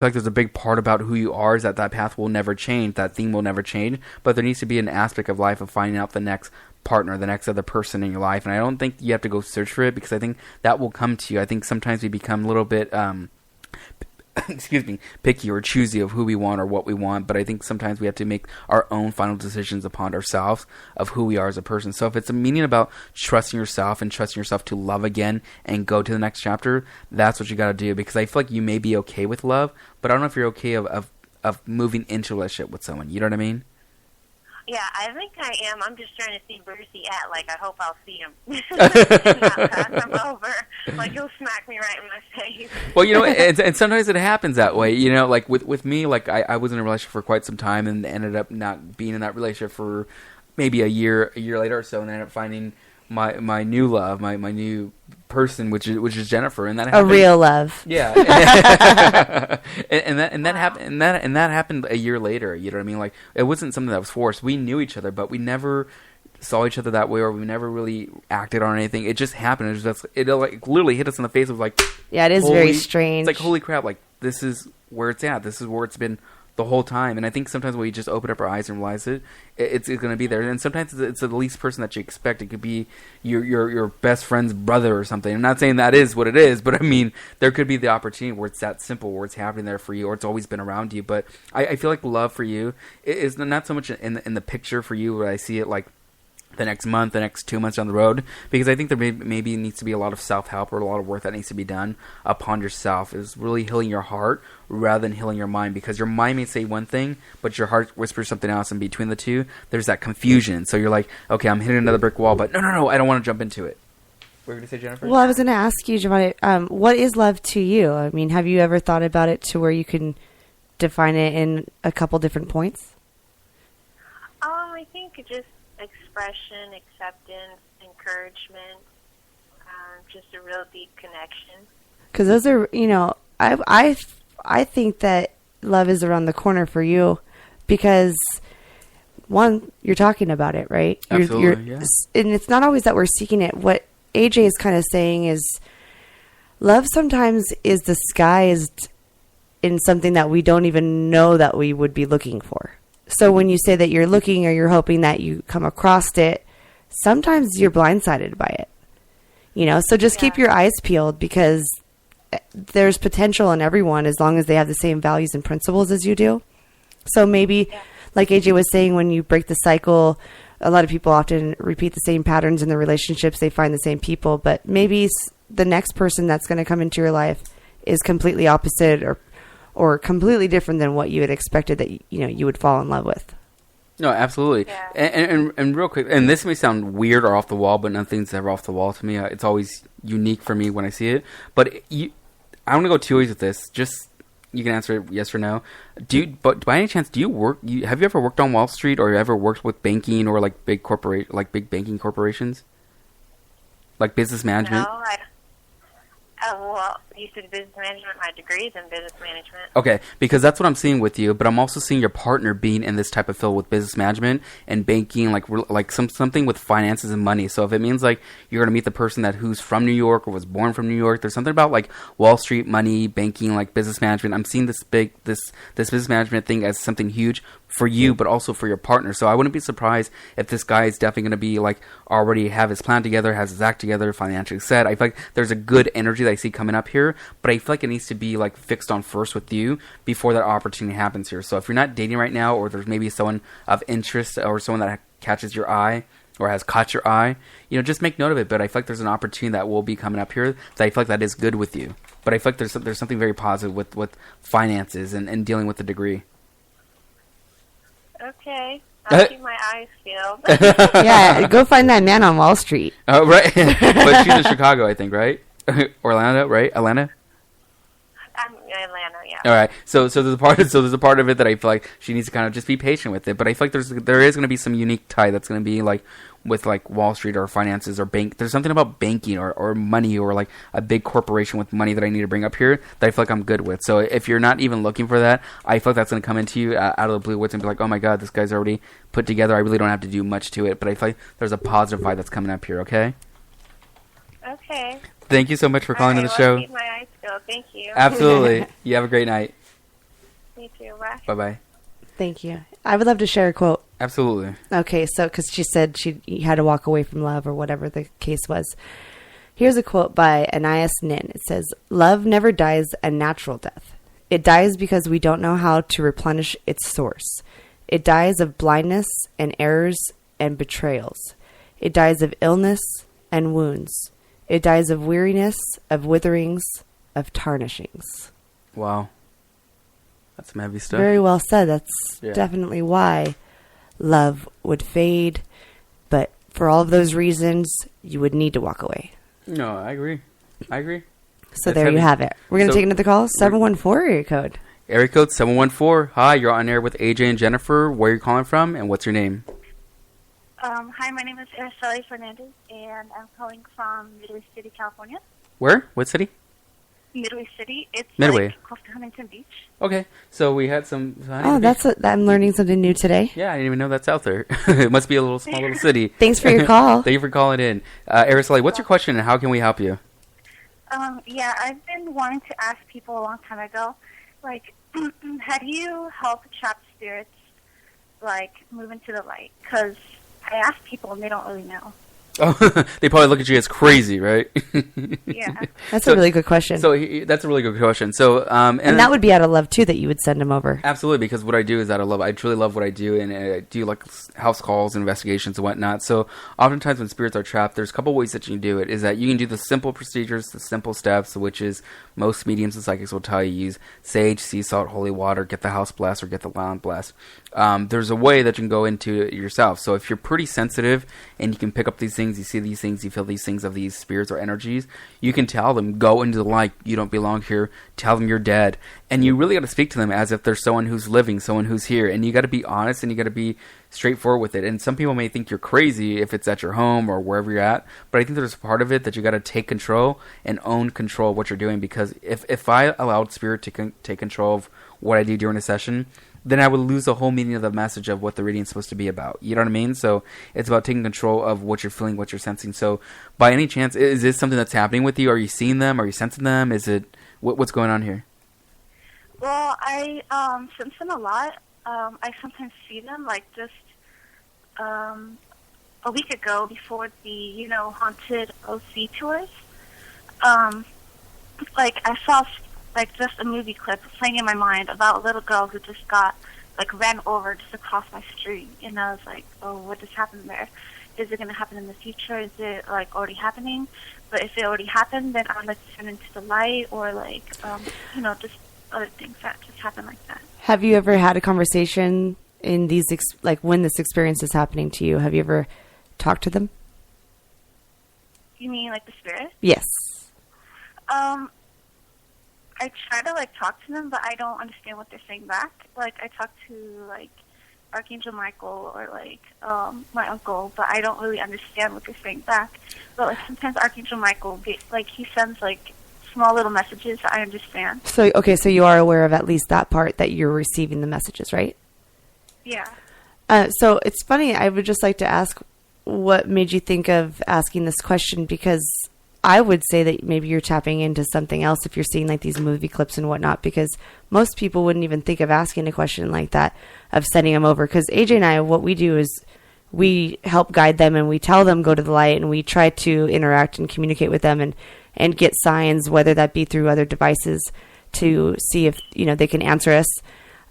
like there's a big part about who you are is that path will never change, that theme will never change, but there needs to be an aspect of life of finding out the next partner, the next other person in your life, and I don't think you have to go search for it because I think that will come to you. I think sometimes we become a little bit excuse me, picky or choosy of who we want or what we want, but I think sometimes we have to make our own final decisions upon ourselves of who we are as a person. So if it's a meaning about trusting yourself and trusting yourself to love again and go to the next chapter, that's what you got to do, because I feel like you may be okay with love, but I don't know if you're okay of moving into a relationship with someone. You know what I mean? Yeah, I think I am. I'm just trying to see where's he at. Like, I hope I'll see him. Not pass him over. Like, he'll smack me right in my face. Well, you know, and sometimes it happens that way. You know, like with me, like I was in a relationship for quite some time and ended up not being in that relationship for maybe a year later or so, and ended up finding my new love, my new person, which is Jennifer, and that happened, a real love. Yeah, and that happened, and that happened a year later. You know what I mean? Like, it wasn't something that was forced. We knew each other, but we never saw each other that way, or we never really acted on anything. It just happened. It like literally hit us in the face. It was like, yeah, it is very strange. It's like, holy crap! Like, this is where it's at. This is where it's been the whole time. And I think sometimes when we just open up our eyes and realize it's going to be there. And sometimes it's the least person that you expect. It could be your best friend's brother or something. I'm not saying that is what it is, but I mean, there could be the opportunity where it's that simple, where it's happening there for you, or it's always been around you. But I feel like love for you is not so much in the picture for you, where I see it like the next month, the next 2 months down the road, because I think there maybe needs to be a lot of self-help or a lot of work that needs to be done upon yourself, is really healing your heart rather than healing your mind, because your mind may say one thing, but your heart whispers something else, and between the two, there's that confusion. So you're like, okay, I'm hitting another brick wall, but no, I don't want to jump into it. What were you going to say, Jennifer? Well, I was going to ask you, Giovanni, what is love to you? I mean, have you ever thought about it to where you can define it in a couple different points? I think just expression, acceptance, encouragement, just a real deep connection. Because those are, you know, I think that love is around the corner for you, because one, you're talking about it, right? Absolutely, yeah. And it's not always that we're seeking it. What AJ is kind of saying is, love sometimes is disguised in something that we don't even know that we would be looking for. So when you say that you're looking or you're hoping that you come across it, sometimes you're blindsided by it. You know, so just keep your eyes peeled, because there's potential in everyone as long as they have the same values and principles as you do. So maybe, like AJ was saying, when you break the cycle, a lot of people often repeat the same patterns in their relationships. They find the same people, but maybe the next person that's going to come into your life is completely opposite or completely different than what you had expected that you would fall in love with. No, absolutely. Yeah. And real quick, and this may sound weird or off the wall, but nothing's ever off the wall to me. It's always unique for me when I see it. But I want to go 2 ways with this. Just, you can answer it yes or no. But by any chance, have you ever worked on Wall Street, or ever worked with banking or like big banking corporations, like business management? No, well, you said business management. My degree's in business management. Okay, because that's what I'm seeing with you, but I'm also seeing your partner being in this type of field with business management and banking, like something with finances and money. So if it means like you're going to meet the person who's from New York or was born from New York, there's something about like Wall Street, money, banking, like business management. I'm seeing this business management thing as something huge for you, but also for your partner. So I wouldn't be surprised if this guy is definitely going to be like already have his plan together, has his act together, financially set. I feel like there's a good energy that I see coming up here, but I feel like it needs to be like fixed on first with you before that opportunity happens here. So if you're not dating right now, or there's maybe someone of interest or someone that catches your eye or has caught your eye, just make note of it. But I feel like there's an opportunity that will be coming up here that I feel like that is good with you. But I feel like there's something very positive with finances and dealing with the degree. Okay. I'll keep my eyes peeled. Yeah, go find that man on Wall Street. Oh, right. But she's in Chicago, I think, right? Orlando, right? Atlanta? Atlanta, yeah. All right. So there's a part of it that I feel like she needs to kind of just be patient with it. But I feel like there is going to be some unique tie that's going to be like with like Wall Street or finances or bank. There's something about banking or money or like a big corporation with money that I need to bring up here that I feel like I'm good with. So if you're not even looking for that, I feel like that's going to come into you out of the blue woods and be like, oh my God, this guy's already put together. I really don't have to do much to it. But I feel like there's a positive vibe that's coming up here. Okay. Okay. Thank you so much for calling to the show. Keep my eyes peeled. Thank you. Absolutely. You have a great night. You too. Bye. Bye-bye. Thank you. I would love to share a quote. Absolutely. Okay, so because she said she had to walk away from love or whatever the case was. Here's a quote by Anais Nin. It says, "Love never dies a natural death. It dies because we don't know how to replenish its source. It dies of blindness and errors and betrayals. It dies of illness and wounds. It dies of weariness, of witherings, of tarnishings." Wow. That's some heavy stuff. Very well said. That's definitely why love would fade. But for all of those reasons, you would need to walk away. No, I agree. So there you have it. We're going to take another call. 714 area code. Area code 714. Hi, you're on air with AJ and Jennifer. Where are you calling from, and what's your name? Hi, my name is Araceli Fernandez, and I'm calling from Midway City, California. Where? What city? Midway City. It's Midway. like close to Huntington Beach. Okay, so we had some... I'm learning something new today. Yeah, I didn't even know that's out there. It must be a small little city. Thanks for your call. Thank you for calling in. Araceli, what's your question, and how can we help you? Yeah, I've been wanting to ask people a long time ago, like, how do you help trapped spirits, like, move into the light? Because I ask people and they don't really know. Oh, they probably look at you as crazy, right? Yeah. That's a really good question. So that's a really good question. So and that would be out of love too that you would send them over. Absolutely, because what I do is out of love. I truly love what I do, and I do like house calls, investigations, and whatnot. So oftentimes when spirits are trapped, there's a couple ways that you can do it. Is that you can do the simple procedures, the simple steps, which is most mediums and psychics will tell you use sage, sea salt, holy water, get the house blessed, or get the land blessed. There's a way that you can go into it yourself. So if you're pretty sensitive and you can pick up these things, you see these things, you feel these things of these spirits or energies, you can tell them, go into the light, you don't belong here, tell them you're dead. And you really got to speak to them as if they're someone who's living, someone who's here. And you got to be honest and you got to be straightforward with it. And some people may think you're crazy if it's at your home or wherever you're at, but I think there's a part of it that you got to take control and own control of what you're doing, because if I allowed spirit to take control of what I do during a session, then I would lose the whole meaning of the message of what the reading is supposed to be about. You know what I mean? So it's about taking control of what you're feeling, what you're sensing. So by any chance, is this something that's happening with you? Are you seeing them? Are you sensing them? Is it what's going on here? Well, I sense them a lot. I sometimes see them, like just a week ago before the, haunted OC tours. Like I saw like just a movie clip playing in my mind about a little girl who just ran over just across my street, and I was like, oh, what just happened there? Is it going to happen in the future? Is it already happening? But if it already happened, then I'd like to turn into the light, or just other things that just happen like that. Have you ever had a conversation in these when this experience is happening to you? Have you ever talked to them? You mean like the spirit? Yes. I try to talk to them, but I don't understand what they're saying back. I talk to Archangel Michael or my uncle, but I don't really understand what they're saying back. But sometimes Archangel Michael he sends small little messages that I understand. So so you are aware of at least that part, that you're receiving the messages, right? Yeah. So it's funny. I would just like to ask, what made you think of asking this question? Because I would say that maybe you're tapping into something else if you're seeing these movie clips and whatnot, because most people wouldn't even think of asking a question like that, of sending them over. Because AJ and I, what we do is we help guide them, and we tell them go to the light, and we try to interact and communicate with them and get signs, whether that be through other devices, to see if they can answer us.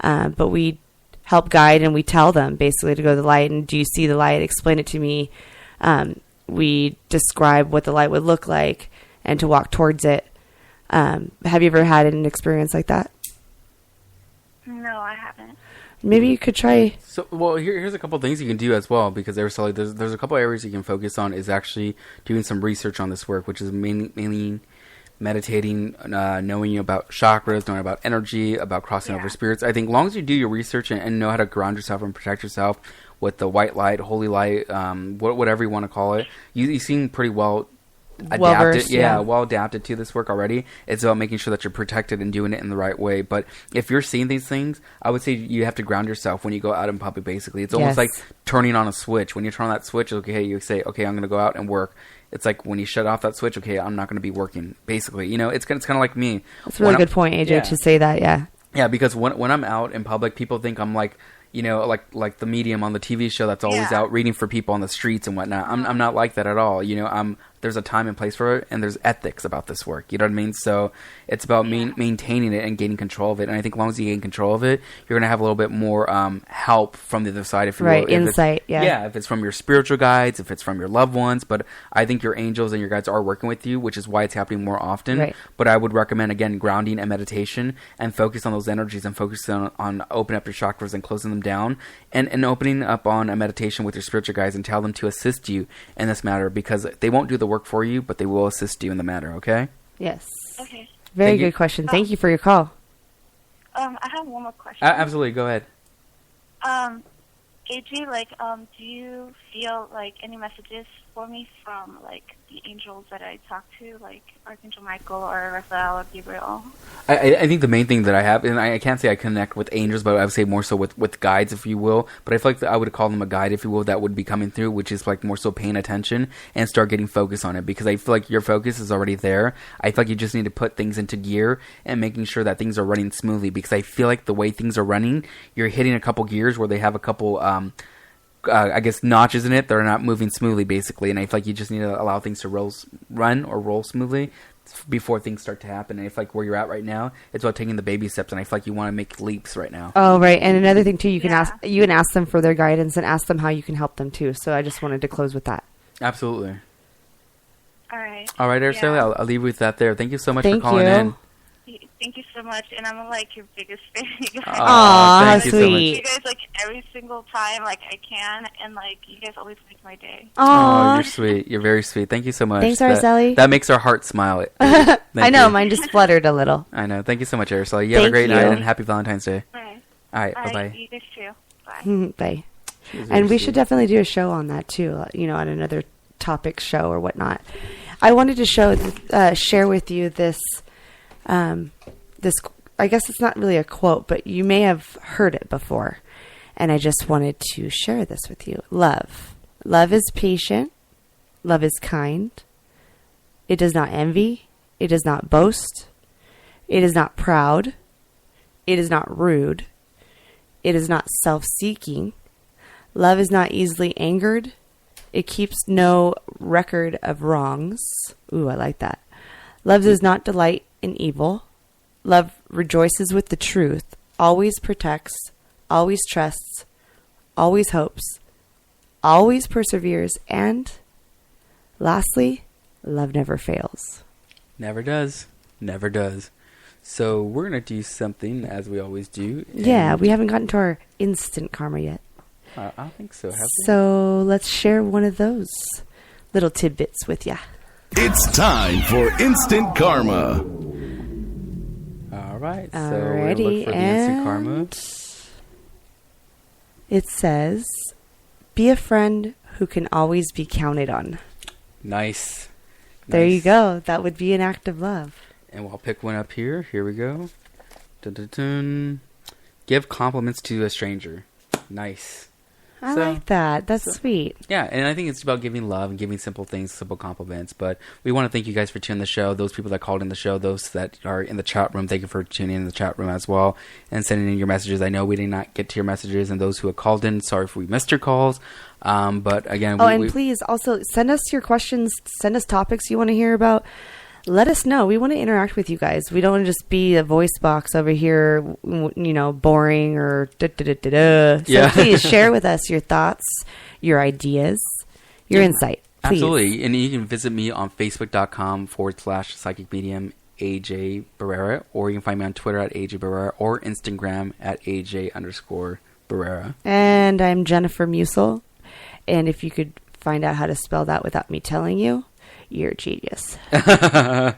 But we help guide, and we tell them basically to go to the light, and do you see the light? Explain it to me. We describe what the light would look like and to walk towards it. Have you ever had an experience like that? No, I haven't. Maybe you could try. So, here's a couple things you can do as well, because there's a couple areas you can focus on. Is actually doing some research on this work, which is mainly meditating, knowing about chakras, knowing about energy, about crossing over spirits. I think as long as you do your research and know how to ground yourself and protect yourself with the white light, holy light, whatever you want to call it, you seem pretty well adapted. Well adapted to this work already. It's about making sure that you're protected and doing it in the right way. But if you're seeing these things, I would say you have to ground yourself when you go out in public. Basically, it's almost like turning on a switch. When you turn on that switch, okay, you say, okay, I'm going to go out and work. It's like when you shut off that switch, okay, I'm not going to be working. Basically, it's kind of like me. That's a really good point, AJ, to say that. Yeah. Yeah, because when I'm out in public, people think I'm like, you know, like the medium on the TV show that's always out reading for people on the streets and whatnot. I'm not like that at all. You know, there's a time and place for it, and there's ethics about this work. You know what I mean? So it's about maintaining it and gaining control of it. And I think as long as you gain control of it, you're gonna have a little bit more help from the other side, if you will. Right, insight. Yeah, if it's from your spiritual guides, if it's from your loved ones. But I think your angels and your guides are working with you, which is why it's happening more often. Right. But I would recommend, again, grounding and meditation, and focus on those energies, and focus on opening up your chakras and closing them down, and opening up on a meditation with your spiritual guides, and tell them to assist you in this matter, because they won't do the work for you, but they will assist you in the matter. Okay? Yes. Okay. Very good question. Thank you for your call. I have one more question. Absolutely. Go ahead. AJ, do you feel like any messages for me from the angels that I talk to, like Archangel Michael or Raphael or Gabriel? I think the main thing that I have, and I can't say I connect with angels, but I would say more so with guides, if you will. But I feel like I would call them a guide, if you will, that would be coming through, which is like more so paying attention and start getting focus on it, because I feel like your focus is already there. I feel like you just need to put things into gear and making sure that things are running smoothly, because I feel like the way things are running, you're hitting a couple gears where they have a couple I guess notches in it that are not moving smoothly, basically, and I feel like you just need to allow things to roll smoothly before things start to happen. And I feel like where you're at right now, it's about taking the baby steps, and I feel like you want to make leaps right now. Oh, right. And another thing too, you can ask them for their guidance and ask them how you can help them too. So I just wanted to close with that. Absolutely. All right. All right, Araceli, I'll leave you with that there. Thank you so much for calling in. Thank you so much, and I'm your biggest fan. Aw, thank you sweet. so much. You guys every single time I can, and you guys always make my day. Oh, you're sweet. You're very sweet. Thank you so much. Thanks, Araceli. That makes our heart smile. I know, mine just fluttered a little. I know. Thank you so much, Araceli. You have a great night, and happy Valentine's Day. All right. All right. Bye-bye. You guys too. Bye. Bye. And we should definitely do a show on that too, on another topic show or whatnot. I wanted to share with you this, I guess it's not really a quote, but you may have heard it before. And I just wanted to share this with you. Love. Love is patient. Love is kind. It does not envy. It does not boast. It is not proud. It is not rude. It is not self-seeking. Love is not easily angered. It keeps no record of wrongs. Ooh, I like that. Love does not delight in evil. Love rejoices with the truth, always protects, always trusts, always hopes, always perseveres, and lastly, love never fails. Never does. Never does. So we're going to do something as we always do. Yeah, we haven't gotten to our instant karma yet. I don't think so, have we? So let's share one of those little tidbits with ya. It's time for Instant Karma. All right, so Alrighty, we're going to look for the instant karma. It says, be a friend who can always be counted on. Nice. There you go. That would be an act of love. And we'll pick one up here. Here we go. Dun-dun-dun. Give compliments to a stranger. Nice. I like that. That's sweet. Yeah, and I think it's about giving love and giving simple things, simple compliments. But we want to thank you guys for tuning the show. Those people that called in the show, those that are in the chat room, thank you for tuning in the chat room as well and sending in your messages. I know we did not get to your messages, and those who have called in, sorry if we missed your calls. But again, and please also send us your questions. Send us topics you want to hear about. Let us know. We want to interact with you guys. We don't want to just be a voice box over here, boring or da-da-da-da-da. So please share with us your thoughts, your ideas, your insight. Please. Absolutely. And you can visit me on Facebook.com/psychic medium AJ Barrera, or you can find me on Twitter at AJ Barrera or Instagram at AJ_Barrera. And I'm Jennifer Musel. And if you could find out how to spell that without me telling you, you're a genius. So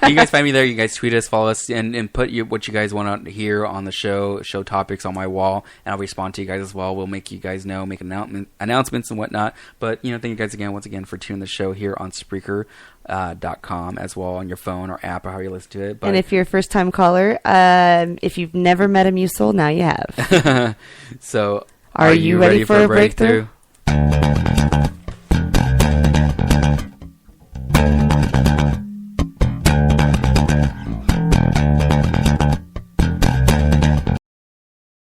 you guys find me there. You guys tweet us, follow us, and put what you guys want to hear on the show topics on my wall, and I'll respond to you guys as well. We'll make you guys know, make announcements and whatnot. But thank you guys once again for tuning the show here on Spreaker.com as well, on your phone or app or how you listen to it. But, and if you're a first time caller, if you've never met a Musel, now you have. So are you ready for a breakthrough?